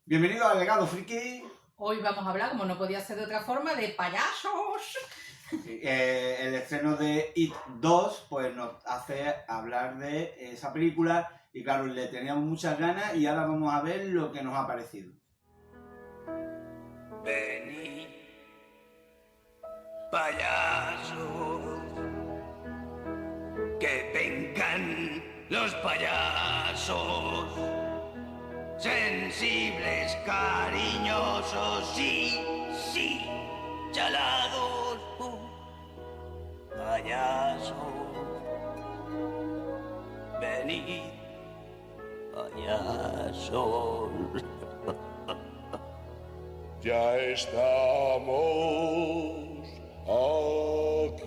Bienvenido al Legado Friki. Hoy vamos a hablar, como no podía ser de otra forma, de payasos. El estreno de It 2 pues nos hace hablar de esa película y claro, le teníamos muchas ganas y ahora vamos a ver lo que nos ha parecido. Venid, payasos, que vengan los payasos, sensibles, cariñosos, sí, chalados, payasos, venid, payasos. Ya estamos aquí.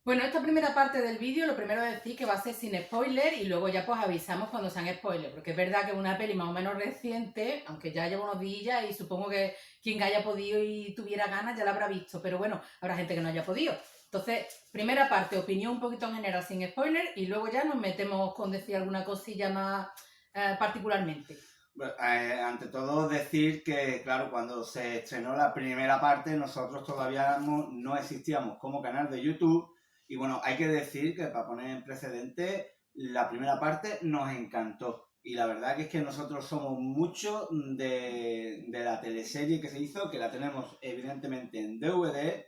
Bueno, esta primera parte del vídeo, lo primero es decir que va a ser sin spoiler y luego ya pues avisamos cuando sean spoilers, porque es verdad que es una peli más o menos reciente, aunque ya lleva unos días y supongo que quien haya podido y tuviera ganas ya la habrá visto, pero bueno, habrá gente que no haya podido. Entonces, primera parte, opinión un poquito en general sin spoiler y luego ya nos metemos con decir alguna cosilla más particularmente. Bueno, ante todo decir que, claro, cuando se estrenó la primera parte nosotros todavía no existíamos como canal de YouTube y bueno, hay que decir que para poner en precedente, la primera parte nos encantó y la verdad que es que nosotros somos mucho de la teleserie que se hizo, que la tenemos evidentemente en DVD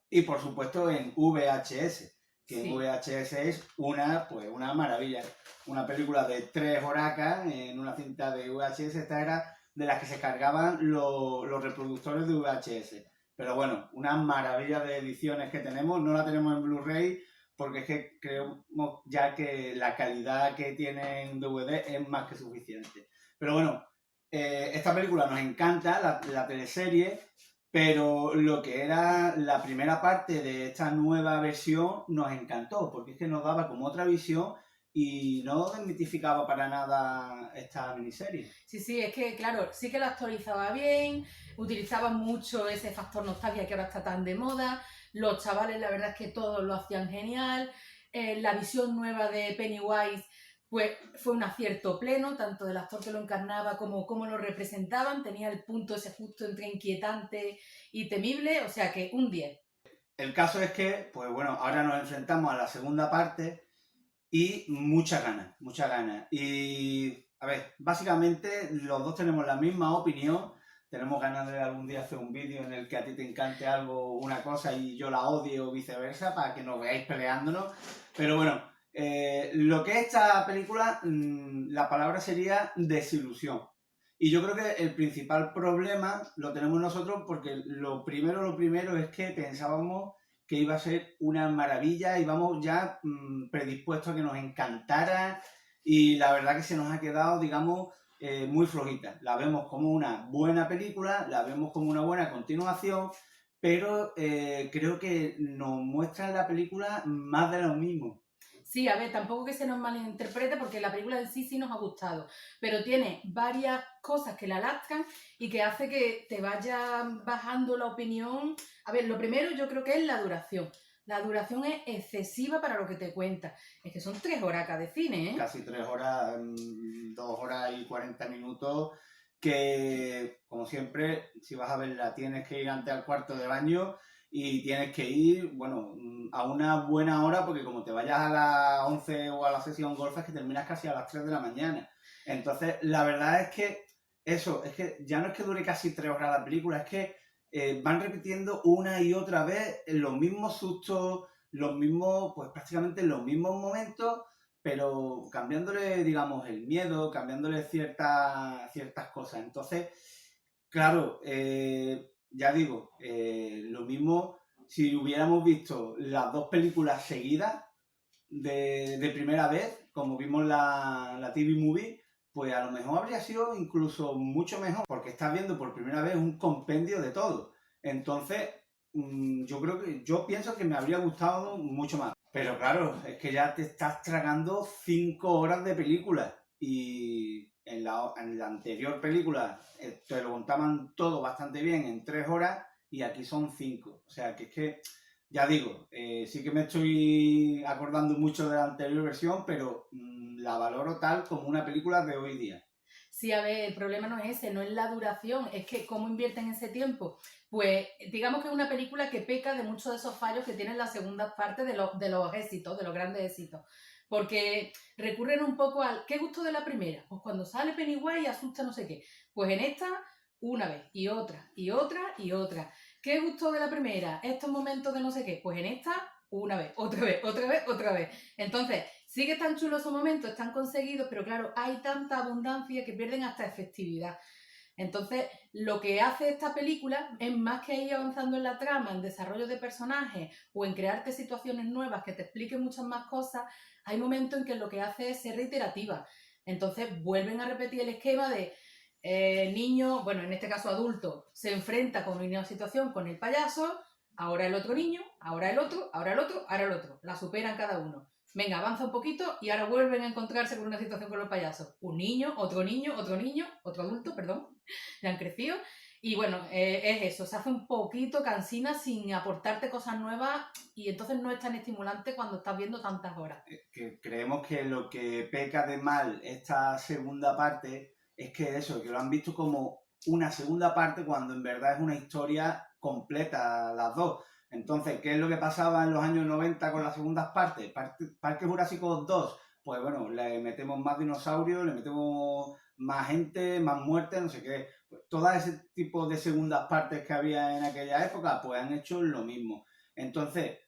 y por supuesto en VHS, que Sí. en VHS es una maravilla. Una película de 3 horacas en una cinta de VHS, esta era de las que se cargaban los reproductores de VHS. Pero bueno, una maravilla de ediciones que tenemos, no la tenemos en Blu-ray porque es que creemos ya que la calidad que tiene en DVD es más que suficiente. Pero bueno, esta película nos encanta, la teleserie, pero lo que era la primera parte de esta nueva versión nos encantó, porque es que nos daba como otra visión y no desmitificaba para nada esta miniserie. Sí, es que, claro, sí que lo actualizaba bien, utilizaba mucho ese factor nostalgia que ahora está tan de moda, los chavales la verdad es que todos lo hacían genial, la visión nueva de Pennywise pues fue un acierto pleno, tanto del actor que lo encarnaba como cómo lo representaban, tenía el punto ese justo entre inquietante y temible, o sea que un 10. El caso es que, pues bueno, ahora nos enfrentamos a la segunda parte y muchas ganas, muchas ganas. Y, a ver, básicamente los dos tenemos la misma opinión. Tenemos ganas de algún día hacer un vídeo en el que a ti te encante algo, una cosa, y yo la odie o viceversa, para que nos veáis peleándonos. Pero bueno, lo que es esta película, la palabra sería desilusión. Y yo creo que el principal problema lo tenemos nosotros porque lo primero es que pensábamos que iba a ser una maravilla, íbamos ya predispuestos a que nos encantara y la verdad que se nos ha quedado, digamos, muy flojita. La vemos como una buena película, la vemos como una buena continuación, pero creo que nos muestra en la película más de lo mismo. Sí, a ver, tampoco que se nos malinterprete porque la película en sí nos ha gustado, pero tiene varias cosas que la lastran y que hace que te vaya bajando la opinión. A ver, lo primero yo creo que es la duración. La duración es excesiva para lo que te cuenta. Es que son 3 horas cada de cine, ¿eh? Casi 3 horas, 2 horas y 40 minutos, que como siempre, si vas a verla tienes que ir antes al cuarto de baño y tienes que ir, bueno, a una buena hora porque como te vayas a las 11 o a la sesión golf es que terminas casi a las 3 de la mañana. Entonces, la verdad es que eso, es que ya no es que dure casi 3 horas la película, es que van repitiendo una y otra vez los mismos sustos, los mismos, pues prácticamente los mismos momentos, pero cambiándole, digamos, el miedo, cambiándole ciertas cosas. Entonces, claro, ya digo, lo mismo si hubiéramos visto las dos películas seguidas de primera vez, como vimos la TV Movie, pues a lo mejor habría sido incluso mucho mejor, porque estás viendo por primera vez un compendio de todo. Entonces, yo pienso que me habría gustado mucho más. Pero claro, es que ya te estás tragando 5 horas de película y en la anterior película te lo contaban todo bastante bien en 3 horas y aquí son 5. O sea, que es que, ya digo, sí que me estoy acordando mucho de la anterior versión, pero la valoro tal como una película de hoy día. Sí, a ver, el problema no es ese, no es la duración, es que cómo invierten ese tiempo. Pues digamos que es una película que peca de muchos de esos fallos que tienen las segundas partes de los éxitos, de los grandes éxitos. Porque recurren un poco al ¿qué gustó de la primera? Pues cuando sale Pennywise y asusta no sé qué. Pues en esta, una vez, y otra, y otra, y otra. ¿Qué gustó de la primera? Estos momentos de no sé qué. Pues en esta, una vez, otra vez, otra vez, otra vez. Entonces, sí que están chulos esos momentos, están conseguidos, pero claro, hay tanta abundancia que pierden hasta efectividad. Entonces, lo que hace esta película es más que ir avanzando en la trama, en desarrollo de personajes o en crearte situaciones nuevas que te expliquen muchas más cosas, hay momentos en que lo que hace es ser reiterativa. Entonces, vuelven a repetir el esquema de niño, bueno, en este caso adulto, se enfrenta con una situación con el payaso, ahora el otro niño, ahora el otro, ahora el otro, ahora el otro. La superan cada uno. Venga, avanza un poquito y ahora vuelven a encontrarse con una situación con los payasos. Un niño, otro niño, otro niño, otro adulto, perdón, ya han crecido. Y bueno, es eso, se hace un poquito cansina sin aportarte cosas nuevas y entonces no es tan estimulante cuando estás viendo tantas horas. Que creemos que lo que peca de mal esta segunda parte es que eso, que lo han visto como una segunda parte cuando en verdad es una historia completa las dos. Entonces, ¿qué es lo que pasaba en los años 90 con las segundas partes? Parque Jurásico 2, pues bueno, le metemos más dinosaurios, le metemos más gente, más muertes, no sé qué. Pues, todo ese tipo de segundas partes que había en aquella época, pues han hecho lo mismo. Entonces,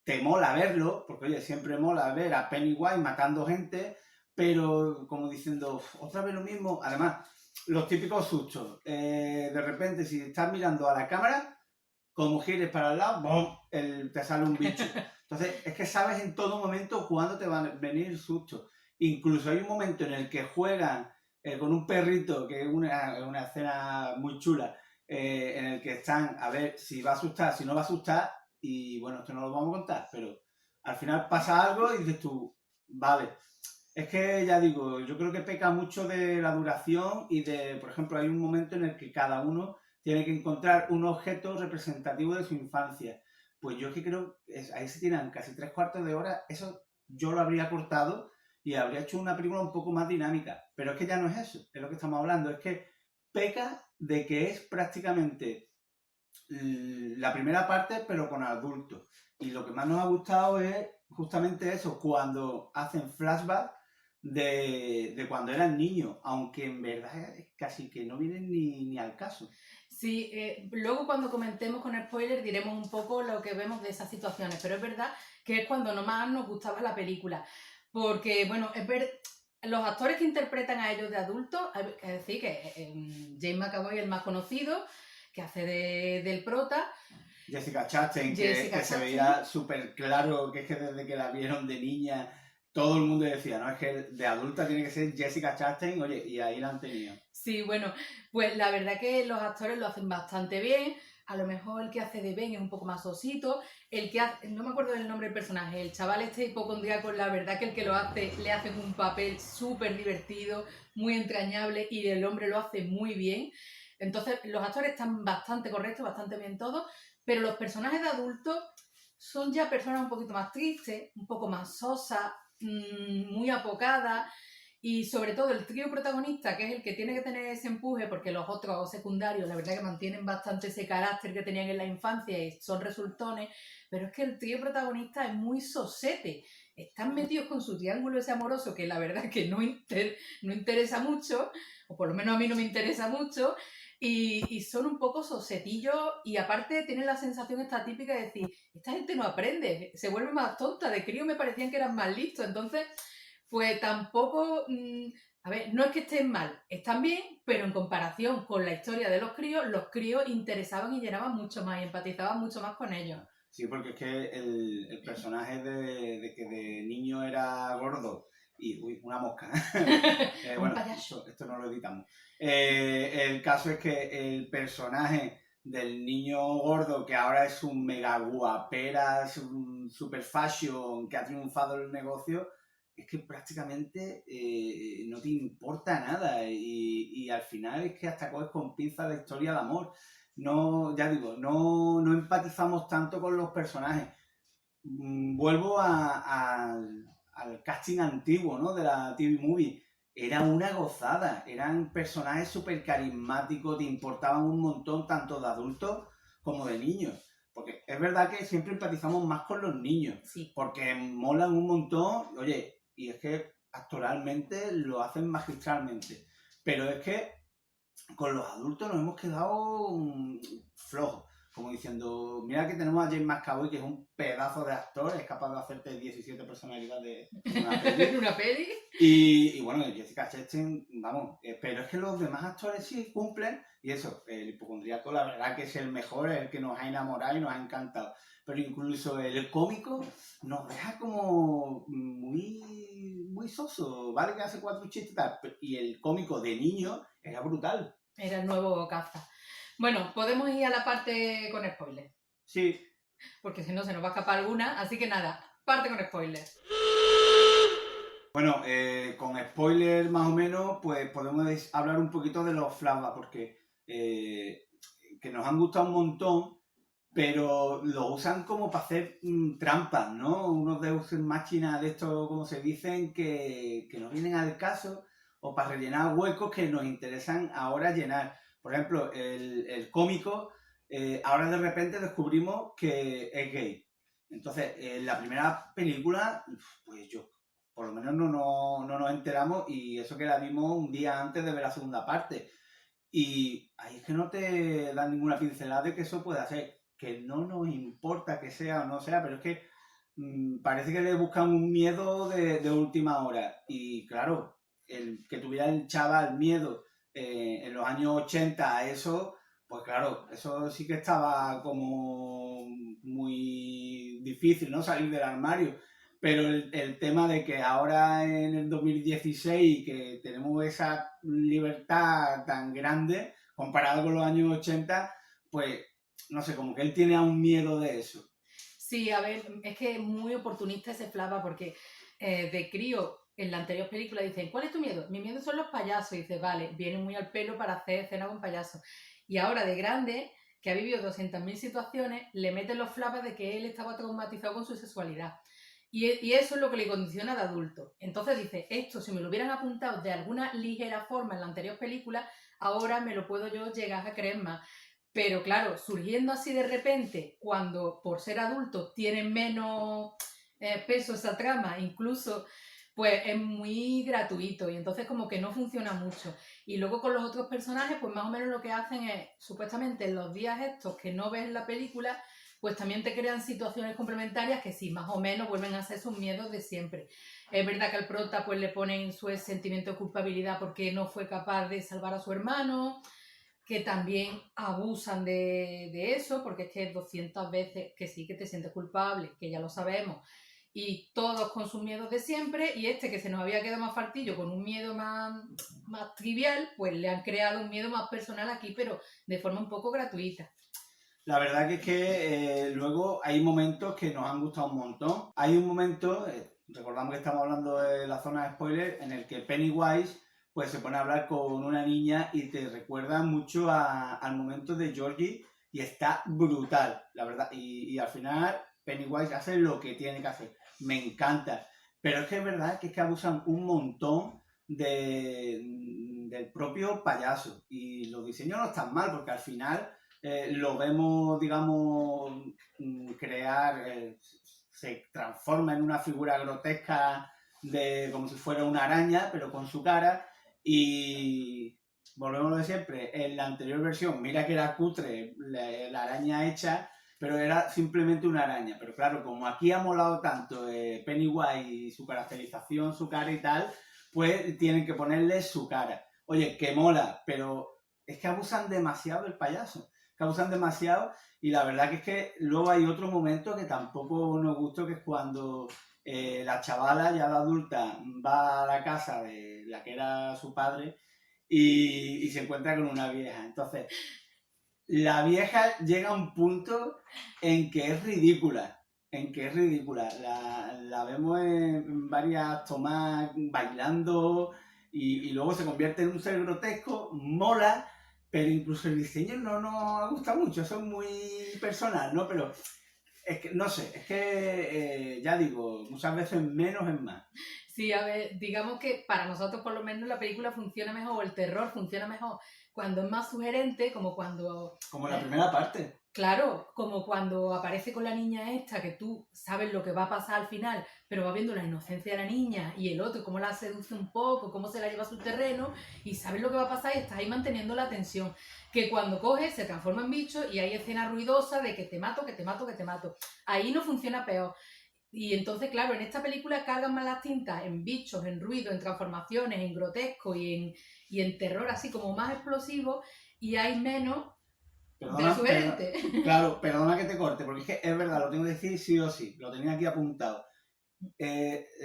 te mola verlo, porque oye, siempre mola ver a Pennywise matando gente, pero como diciendo, otra vez lo mismo. Además, los típicos sustos. De repente, si estás mirando a la cámara, como gires para el lado, ¡bum! Te sale un bicho. Entonces, es que sabes en todo momento cuándo te van a venir sustos. Incluso hay un momento en el que juegan con un perrito, que es una escena muy chula, en el que están a ver si va a asustar, si no va a asustar, y bueno, esto no lo vamos a contar, pero al final pasa algo y dices tú, vale. Es que ya digo, yo creo que peca mucho de la duración y de, por ejemplo, hay un momento en el que cada uno tiene que encontrar un objeto representativo de su infancia. Pues yo es que creo que ahí se tiran casi 3/4 de hora, eso yo lo habría cortado y habría hecho una película un poco más dinámica. Pero es que ya no es eso, es lo que estamos hablando, es que peca de que es prácticamente la primera parte, pero con adultos. Y lo que más nos ha gustado es justamente eso, cuando hacen flashback de cuando eran niños, aunque en verdad casi que no vienen ni al caso. Sí, luego cuando comentemos con spoiler diremos un poco lo que vemos de esas situaciones, pero es verdad que es cuando nomás nos gustaba la película, porque bueno, los actores que interpretan a ellos de adultos, hay que decir que James McAvoy es el más conocido, que hace del prota. Jessica Chastain, que se veía súper claro que es que desde que la vieron de niña todo el mundo decía, no, es que de adulta tiene que ser Jessica Chastain, oye, y ahí la han tenido. Sí, bueno, pues la verdad que los actores lo hacen bastante bien. A lo mejor el que hace de Ben es un poco más osito. El que hace, no me acuerdo del nombre del personaje, el chaval este hipocondríaco, la verdad que el que lo hace, le hace un papel súper divertido, muy entrañable y el hombre lo hace muy bien. Entonces, los actores están bastante correctos, bastante bien todos, pero los personajes de adultos son ya personas un poquito más tristes, un poco más sosas, muy apocadas. Y sobre todo el trío protagonista, que es el que tiene que tener ese empuje, porque los otros secundarios, la verdad que mantienen bastante ese carácter que tenían en la infancia y son resultones, pero es que el trío protagonista es muy sosete. Están metidos con su triángulo ese amoroso que la verdad que no interesa mucho, o por lo menos a mí no me interesa mucho, y son un poco sosetillos y aparte tienen la sensación esta típica de decir, esta gente no aprende, se vuelve más tonta, de crío me parecían que eran más listos, entonces... Pues tampoco, a ver, no es que estén mal, están bien, pero en comparación con la historia de los críos interesaban y llenaban mucho más y empatizaban mucho más con ellos. Sí, porque es que el personaje de que de niño era gordo y, uy, una mosca. Un payaso. Esto no lo editamos. El caso es que el personaje del niño gordo, que ahora es un mega guapera, es un super fashion, que ha triunfado en el negocio, es que prácticamente no te importa nada y al final es que hasta coges con pinzas la historia de amor. No, ya digo, no empatizamos tanto con los personajes. Vuelvo a al casting antiguo, ¿no? De la TV Movie. Era una gozada, eran personajes súper carismáticos, te importaban un montón tanto de adultos como de niños. Porque es verdad que siempre empatizamos más con los niños, Sí. porque molan un montón, oye, y es que actualmente lo hacen magistralmente. Pero es que con los adultos nos hemos quedado flojos. Como diciendo, mira que tenemos a James McAvoy, que es un pedazo de actor, es capaz de hacerte 17 personalidades en una peli. ¿En una peli? Y bueno, Jessica Chastain, vamos, pero es que los demás actores sí cumplen, y eso, el hipocondríaco la verdad que es el mejor, es el que nos ha enamorado y nos ha encantado. Pero incluso el cómico nos deja como muy soso, ¿vale? Que hace 4 chistes y tal, y el cómico de niño era brutal. Era el nuevo Caza. Bueno, podemos ir a la parte con spoilers, Sí, porque si no se nos va a escapar alguna, así que nada, parte con spoilers. bueno, con spoiler más o menos, pues podemos hablar un poquito de los flashbacks, porque que nos han gustado un montón, pero lo usan como para hacer trampas, ¿no? Unos Deus Ex Machina de estos, como se dicen, que no vienen al caso, o para rellenar huecos que nos interesan ahora llenar. Por ejemplo, el cómico, ahora de repente descubrimos que es gay. Entonces, en la primera película, pues yo, por lo menos no nos enteramos, y eso que la vimos un día antes de ver la segunda parte. Y ahí es que no te dan ninguna pincelada de que eso pueda ser. Que no nos importa que sea o no sea, pero es que parece que le buscan un miedo de última hora. Y claro, el que tuviera el chaval miedo en los años 80 a eso, pues claro, eso sí que estaba como muy difícil, ¿no? Salir del armario. Pero el tema de que ahora en el 2016 que tenemos esa libertad tan grande comparado con los años 80, pues no sé, como que él tiene aún miedo de eso. Sí, a ver, es que es muy oportunista ese flava porque de crío en la anterior película dicen, ¿cuál es tu miedo? Mi miedo son los payasos. Y dices, vale, viene muy al pelo para hacer escena con payasos. Y ahora de grande, que ha vivido 200.000 situaciones, le meten los flavas de que él estaba traumatizado con su sexualidad. Y eso es lo que le condiciona de adulto. Entonces dice, esto si me lo hubieran apuntado de alguna ligera forma en la anterior película, ahora me lo puedo yo llegar a creer más. Pero claro, surgiendo así de repente, cuando por ser adulto tienen menos peso esa trama, incluso, pues es muy gratuito y entonces como que no funciona mucho. Y luego con los otros personajes, pues más o menos lo que hacen es, supuestamente en los días estos que no ves la película, pues también te crean situaciones complementarias que sí, más o menos vuelven a ser sus miedos de siempre. Es verdad que al prota pues le ponen su sentimiento de culpabilidad porque no fue capaz de salvar a su hermano, que también abusan de eso, porque es que 200 veces que sí que te sientes culpable, que ya lo sabemos, y todos con sus miedos de siempre, y este que se nos había quedado más fartillo con un miedo más trivial, pues le han creado un miedo más personal aquí, pero de forma un poco gratuita. La verdad que es que luego hay momentos que nos han gustado un montón. Hay un momento, recordamos que estamos hablando de la zona de spoiler, en el que Pennywise pues se pone a hablar con una niña y te recuerda mucho al momento de Georgie y está brutal, la verdad. Y al final Pennywise hace lo que tiene que hacer. Me encanta. Pero es que es verdad que abusan un montón del propio payaso. Y los diseños no están mal, porque al final lo vemos, digamos, se transforma en una figura grotesca como si fuera una araña, pero con su cara. Y volvemos a lo de siempre, en la anterior versión, mira que era cutre la araña hecha, pero era simplemente una araña. Pero claro, como aquí ha molado tanto Pennywise y su caracterización, su cara y tal, pues tienen que ponerle su cara. Oye, que mola, pero es que abusan demasiado del payaso, que abusan demasiado, y la verdad que es que luego hay otro momento que tampoco nos gustó, que es cuando la chavala, ya la adulta, va a la casa de la que era su padre y se encuentra con una vieja. Entonces, la vieja llega a un punto en que es ridícula. La vemos en varias tomas bailando y luego se convierte en un ser grotesco, mola, pero incluso el diseño no nos gusta mucho, eso es muy personal, ¿no? Pero Es que, no sé, es que, ya digo, muchas veces menos es más. Sí, a ver, digamos que para nosotros por lo menos la película funciona mejor, o el terror funciona mejor cuando es más sugerente, como cuando... Como la primera parte. Claro, como cuando aparece con la niña esta, que tú sabes lo que va a pasar al final, pero va viendo la inocencia de la niña y el otro, cómo la seduce un poco, cómo se la lleva a su terreno, y sabes lo que va a pasar y estás ahí manteniendo la tensión. Que cuando coge se transforma en bicho y hay escenas ruidosas de que te mato, que te mato, que te mato. Ahí no funciona peor. Y entonces, claro, en esta película cargan más las tintas en bichos, en ruido, en transformaciones, en grotesco y en terror así como más explosivo, y hay menos de sugerente. Claro, perdona que te corte, porque es que es verdad, lo tengo que decir sí o sí, lo tenía aquí apuntado.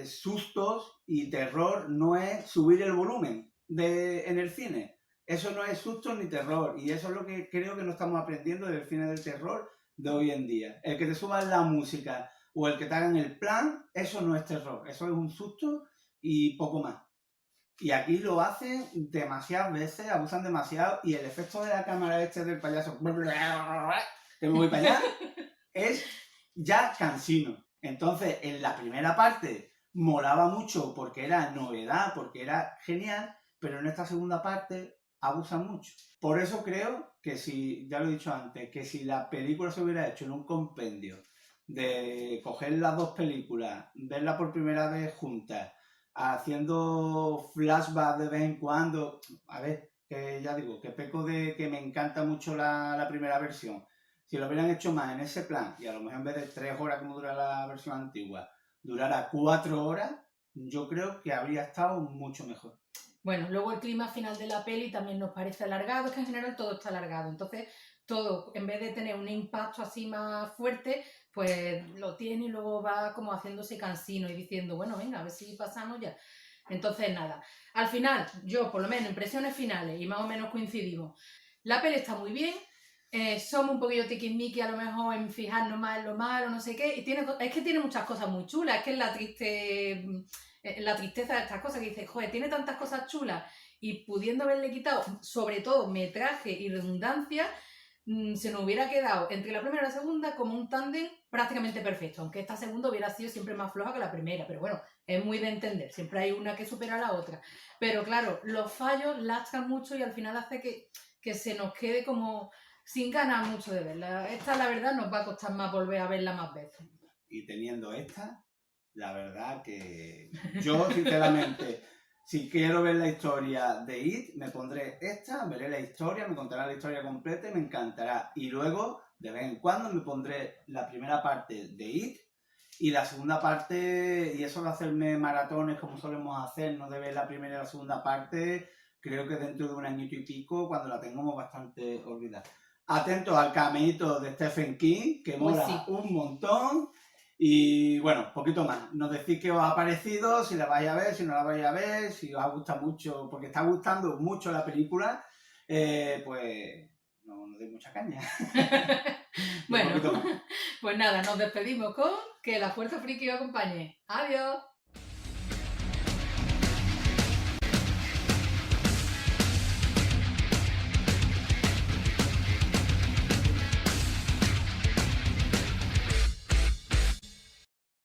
Sustos y terror no es subir el volumen en el cine. Eso no es susto ni terror, y eso es lo que creo que no estamos aprendiendo del cine del terror de hoy en día. El que te suban la música o el que te hagan el plan, eso no es terror, eso es un susto y poco más. Y aquí lo hacen demasiadas veces, abusan demasiado, y el efecto de la cámara del payaso, que me voy para allá, es ya cansino. Entonces, en la primera parte molaba mucho porque era novedad, porque era genial, pero en esta segunda parte abusan mucho. Por eso creo que si, ya lo he dicho antes, que si la película se hubiera hecho en un compendio de coger las dos películas, verlas por primera vez juntas, haciendo flashback de vez en cuando, a ver, que ya digo, que peco de que me encanta mucho la primera versión. Si lo hubieran hecho más en ese plan, y a lo mejor en vez de 3 horas como dura la versión antigua, durara 4 horas, yo creo que habría estado mucho mejor. Bueno, luego el clima final de la peli también nos parece alargado, es que en general todo está alargado, entonces todo, en vez de tener un impacto así más fuerte, pues lo tiene y luego va como haciéndose cansino y diciendo, bueno, venga, a ver si pasamos ya. Entonces, nada, al final, yo por lo menos, impresiones finales, y más o menos coincidimos, la peli está muy bien, somos un poquillo tiquismiqui a lo mejor en fijarnos más en lo malo, no sé qué, y es que tiene muchas cosas muy chulas, es que es la tristeza de estas cosas que dices, joder, tiene tantas cosas chulas y pudiendo haberle quitado, sobre todo, metraje y redundancia, se nos hubiera quedado entre la primera y la segunda como un tándem prácticamente perfecto, aunque esta segunda hubiera sido siempre más floja que la primera, pero bueno, es muy de entender, siempre hay una que supera a la otra. Pero claro, los fallos lastran mucho y al final hace que se nos quede como sin ganas mucho de verla. Esta, la verdad, nos va a costar más volver a verla más veces. Y teniendo esta, la verdad que yo, sinceramente, si quiero ver la historia de It, me pondré esta, veré la historia, me contará la historia completa y me encantará. Y luego, de vez en cuando, me pondré la primera parte de It y la segunda parte, y eso de hacerme maratones como solemos hacer, no de ver la primera y la segunda parte, creo que dentro de un añito y pico, cuando la tengamos bastante olvidada. Atentos al cameíto de Stephen King, que mola sí. un montón. Y bueno, poquito más. Nos decís qué os ha parecido, si la vais a ver, si no la vais a ver, si os ha gustado mucho, porque está gustando mucho la película, pues no nos deis mucha caña. Bueno, pues nada, nos despedimos con que la fuerza friki os acompañe. Adiós.